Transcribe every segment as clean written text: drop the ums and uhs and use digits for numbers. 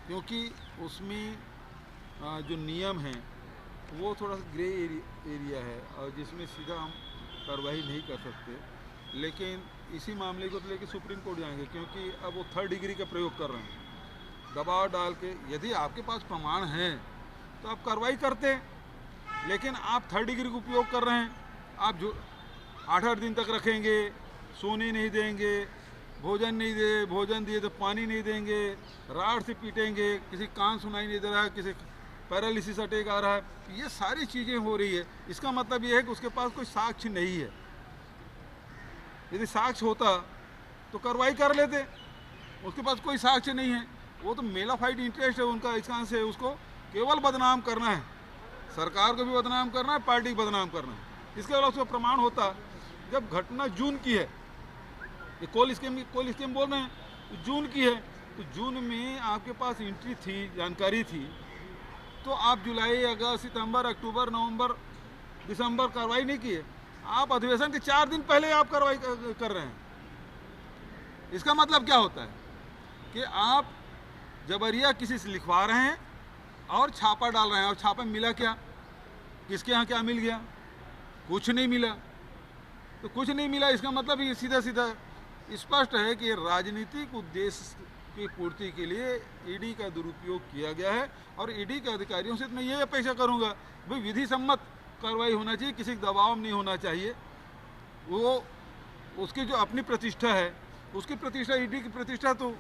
क्योंकि उसमें जो नियम हैं वो थोड़ा सा ग्रे एरिया है और जिसमें सीधा हम कार्रवाई नहीं कर सकते। लेकिन इसी मामले को तो लेकर सुप्रीम कोर्ट जाएंगे, क्योंकि अब वो 3rd डिग्री का प्रयोग कर रहे हैं दबाव डाल के। यदि आपके पास प्रमाण हैं तो आप कार्रवाई करते हैं, लेकिन आप 3rd डिग्री का उपयोग कर रहे हैं। आप जो 8-8 दिन तक रखेंगे, सोने नहीं देंगे, भोजन नहीं दे, भोजन दिए तो पानी नहीं देंगे, राड से पीटेंगे, किसी कान सुनाई नहीं दे रहा है, किसी पैरालिसिस अटैक आ रहा है, ये सारी चीज़ें हो रही है। इसका मतलब ये है कि उसके पास कोई साक्ष्य नहीं है। यदि साक्ष्य होता तो कार्रवाई कर लेते, उसके पास कोई साक्ष्य नहीं है। वो तो मेलाफाइड इंटरेस्ट है उनका, इसका से उसको केवल बदनाम करना है, सरकार को भी बदनाम करना है, पार्टी को बदनाम करना है। इसके अलावा उसका प्रमाण होता, जब घटना जून की है, ये कोल स्कीम बोल रहे हैं, तो जून की है, तो जून में आपके पास एंट्री थी, जानकारी थी, तो आप जुलाई, अगस्त, सितंबर, अक्टूबर, नवंबर, दिसंबर कार्रवाई नहीं की है। आप अधिवेशन के 4 दिन पहले आप कार्रवाई कर रहे हैं। इसका मतलब क्या होता है कि आप जबरिया किसी से लिखवा रहे हैं और छापा डाल रहे हैं। और छापा में मिला क्या? किसके यहाँ क्या मिल गया? कुछ नहीं मिला। तो कुछ नहीं मिला, इसका मतलब ये सीधा सीधा स्पष्ट है कि राजनीतिक उद्देश्य की पूर्ति के लिए ईडी का दुरुपयोग किया गया है। और ईडी के अधिकारियों से मैं ये अपेक्षा करूंगा, भाई विधि सम्मत कार्रवाई होना चाहिए, किसी के दबाव में नहीं होना चाहिए। वो उसकी जो अपनी प्रतिष्ठा है, उसकी प्रतिष्ठा, ईडी की प्रतिष्ठा तो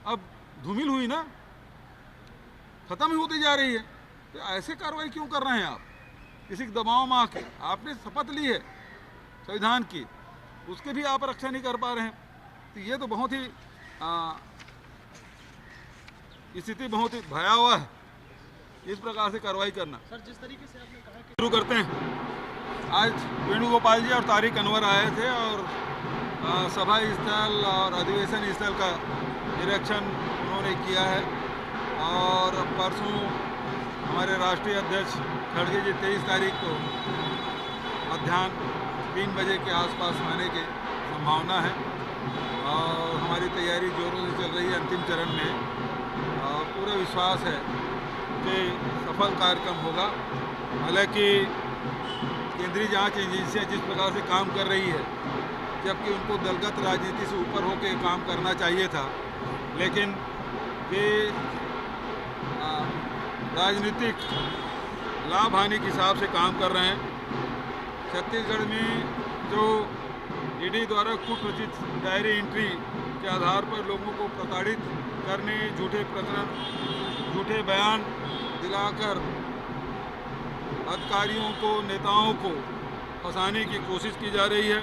अब धूमिल हुई ना, खत्म ही होती जा रही है। तो ऐसे कार्रवाई क्यों कर रहे हैं आप? किसी के दबाव में आके आपने शपथ ली है संविधान की, उसके भी आप रक्षा नहीं कर पा रहे हैं। तो ये तो बहुत ही स्थिति बहुत ही भयावह है, इस प्रकार से कार्रवाई करना। सर, जिस तरीके से आपने कहा कि शुरू करते हैं। आज वेणुगोपाल जी और तारिक अनवर आए थे और सभा स्थल और अधिवेशन स्थल का निरीक्षण उन्होंने किया है। और परसों हमारे राष्ट्रीय अध्यक्ष खड़गे जी 23 तारीख को मध्याह्न 3 बजे के आसपास आने की संभावना है। और हमारी तैयारी जोरों से चल रही है अंतिम चरण में। पूरा विश्वास है कि सफल कार्यक्रम होगा। हालांकि केंद्रीय जांच एजेंसियां जिस प्रकार से काम कर रही है, जबकि उनको दलगत राजनीति से ऊपर होकर काम करना चाहिए था, लेकिन ये राजनीतिक लाभ हानि के हिसाब से काम कर रहे हैं। छत्तीसगढ़ में जो ईडी द्वारा कुप्रचित डायरी एंट्री के आधार पर लोगों को प्रताड़ित करने, झूठे प्रकरण, झूठे बयान दिलाकर अधिकारियों को, नेताओं को फंसाने की कोशिश की जा रही है।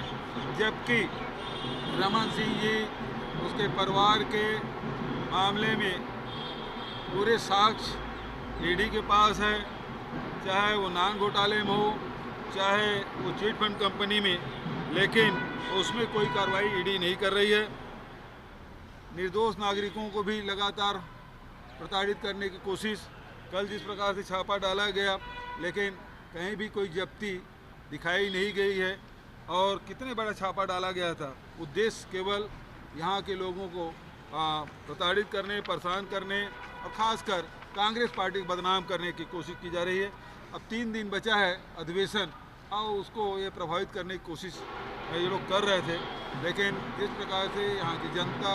जबकि रमन सिंह जी, उसके परिवार के मामले में पूरे साक्ष्य ईडी के पास है, चाहे वो नान घोटाले में हो, चाहे वो चिट फंड कंपनी में, लेकिन उसमें कोई कार्रवाई ईडी नहीं कर रही है। निर्दोष नागरिकों को भी लगातार प्रताड़ित करने की कोशिश। कल जिस प्रकार से छापा डाला गया, लेकिन कहीं भी कोई जब्ती दिखाई नहीं गई है। और कितने बड़ा छापा डाला गया था, उद्देश्य केवल यहाँ के लोगों को प्रताड़ित करने, परेशान करने और ख़ासकर कांग्रेस पार्टी को बदनाम करने की कोशिश की जा रही है। अब 3 दिन बचा है अधिवेशन, और उसको ये प्रभावित करने की कोशिश ये लोग कर रहे थे। लेकिन जिस प्रकार से यहाँ की जनता,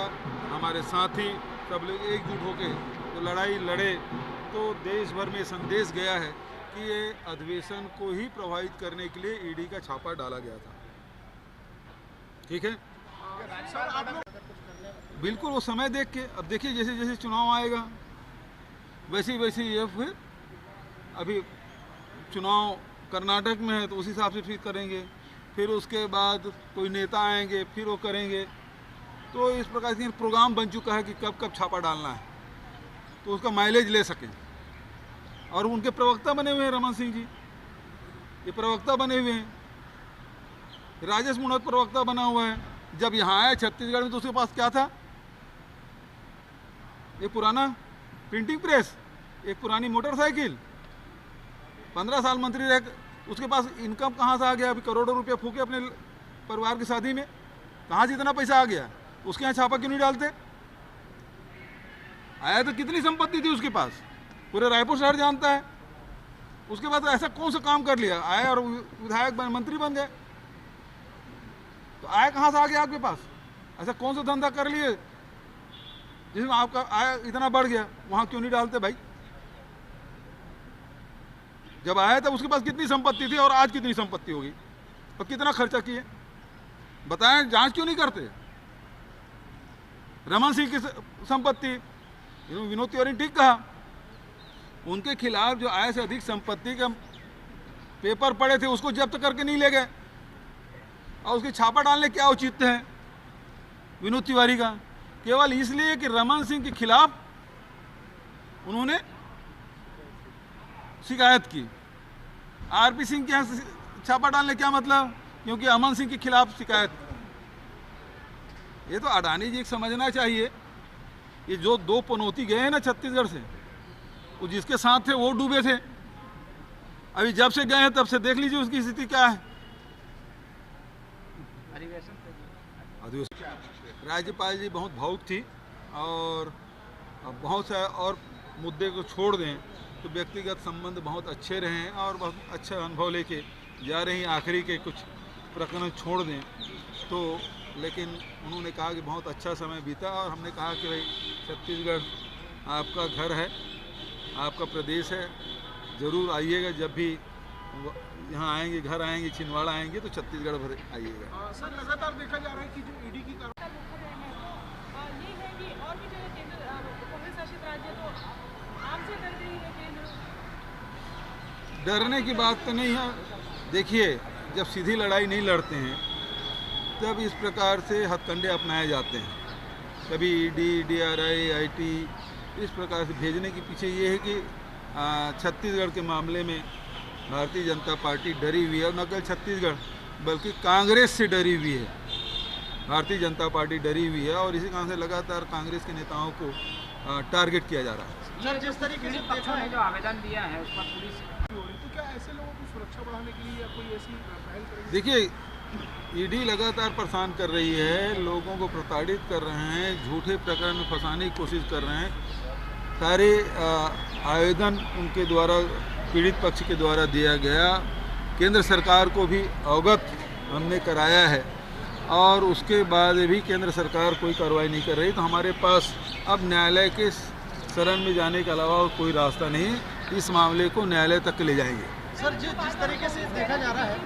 हमारे साथी सब लोग एकजुट होकर तो लड़ाई लड़े, तो देश भर में संदेश गया है कि ये अधिवेशन को ही प्रभावित करने के लिए ईडी का छापा डाला गया था। ठीक है, बिल्कुल वो समय देख के। अब देखिए, जैसे जैसे चुनाव आएगा वैसे वैसे ये फिर, अभी चुनाव कर्नाटक में है तो उस हिसाब से फिर करेंगे, फिर उसके बाद कोई नेता आएंगे, फिर वो करेंगे। तो इस प्रकार से प्रोग्राम बन चुका है कि कब कब छापा डालना है, तो उसका माइलेज ले सकें। और उनके प्रवक्ता बने हुए हैं रमन सिंह जी, ये प्रवक्ता बने हुए हैं। राजेश मूणत प्रवक्ता बना हुआ है। जब यहाँ आए छत्तीसगढ़ में तो उसके पास क्या था? एक पुराना प्रिंटिंग प्रेस, एक पुरानी मोटरसाइकिल। 15 साल मंत्री रह, उसके पास इनकम कहाँ से आ गया? अभी करोड़ों रुपया फूके अपने परिवार की शादी में, कहाँ से इतना पैसा आ गया? उसके यहाँ छापा क्यों नहीं डालते? आया तो कितनी संपत्ति थी उसके पास, पूरे रायपुर शहर जानता है। उसके बाद ऐसा कौन सा काम कर लिया, आए और विधायक मंत्री बन गए, तो आय कहाँ से आ गया आपके पास? ऐसा कौन सा धंधा कर लिए जिसमें आपका आय इतना बढ़ गया? वहाँ क्यों नहीं डालते भाई? जब आया था उसके पास कितनी संपत्ति थी और आज कितनी संपत्ति होगी और कितना खर्चा किए, बताएं। जांच क्यों नहीं करते? रमन सिंह की संपत्ति, विनोद तिवारी ने ठीक कहा, उनके खिलाफ जो आय से अधिक संपत्ति के पेपर पड़े थे उसको जब्त करके नहीं ले गए, और उसके छापा डालने क्या औचित्य है विनोद तिवारी का? केवल इसलिए कि रमन सिंह के खिलाफ उन्होंने शिकायत की। आरपी सिंह के यहाँ छापा डालने क्या मतलब? क्योंकि अमन सिंह के खिलाफ शिकायत। ये तो अडानी जी को समझना चाहिए, ये जो दो पनौती गए हैं ना छत्तीसगढ़ से, वो जिसके साथ थे वो डूबे थे। अभी जब से गए हैं तब से देख लीजिए उसकी स्थिति क्या है। राज्यपाल जी बहुत भावुक थी, और बहुत से और मुद्दे को छोड़ दें तो व्यक्तिगत संबंध बहुत अच्छे रहे हैं और बहुत अच्छा अनुभव लेके जा रही हैं। आखिरी के कुछ प्रकरण छोड़ दें तो, लेकिन उन्होंने कहा कि बहुत अच्छा समय बीता, और हमने कहा कि भाई छत्तीसगढ़ आपका घर है, आपका प्रदेश है, ज़रूर आइएगा। जब भी यहाँ आएंगे, घर आएंगे, छिंदवाड़ा आएंगे तो छत्तीसगढ़ भर आइएगा। सर, लगातार देखा जा रहा है कि जो ईडी की डरने की बात तो नहीं है। देखिए, जब सीधी लड़ाई नहीं लड़ते हैं तब इस प्रकार से हथकंडे अपनाए जाते हैं। कभी ईडी, डीआरआई, आईटी, इस प्रकार से भेजने के पीछे ये है कि छत्तीसगढ़ के मामले में भारतीय जनता पार्टी डरी हुई है, और न केवल छत्तीसगढ़ बल्कि कांग्रेस से डरी हुई है। भारतीय जनता पार्टी डरी हुई है और इसी कारण से लगातार कांग्रेस के नेताओं को टारगेट किया जा रहा है। सर, जिस तरीके से पक्षों ने जो आवेदन दिया है उस पर पुलिस, तो क्या ऐसे लोगों की सुरक्षा बढ़ाने के लिए या कोई ऐसी पहल करेगी? देखिए, ईडी लगातार परेशान कर रही है, लोगों को प्रताड़ित कर रहे हैं, झूठे प्रकरण में फंसाने की कोशिश कर रहे हैं। सारे आवेदन उनके द्वारा, पीड़ित पक्ष के द्वारा दिया गया। केंद्र सरकार को भी अवगत हमने कराया है, और उसके बाद भी केंद्र सरकार कोई कार्रवाई नहीं कर रही। तो हमारे पास अब न्यायालय के शरण में जाने के अलावा कोई रास्ता नहीं है। इस मामले को न्यायालय तक ले जाएंगे। सर, जिस तरीके से देखा जा रहा है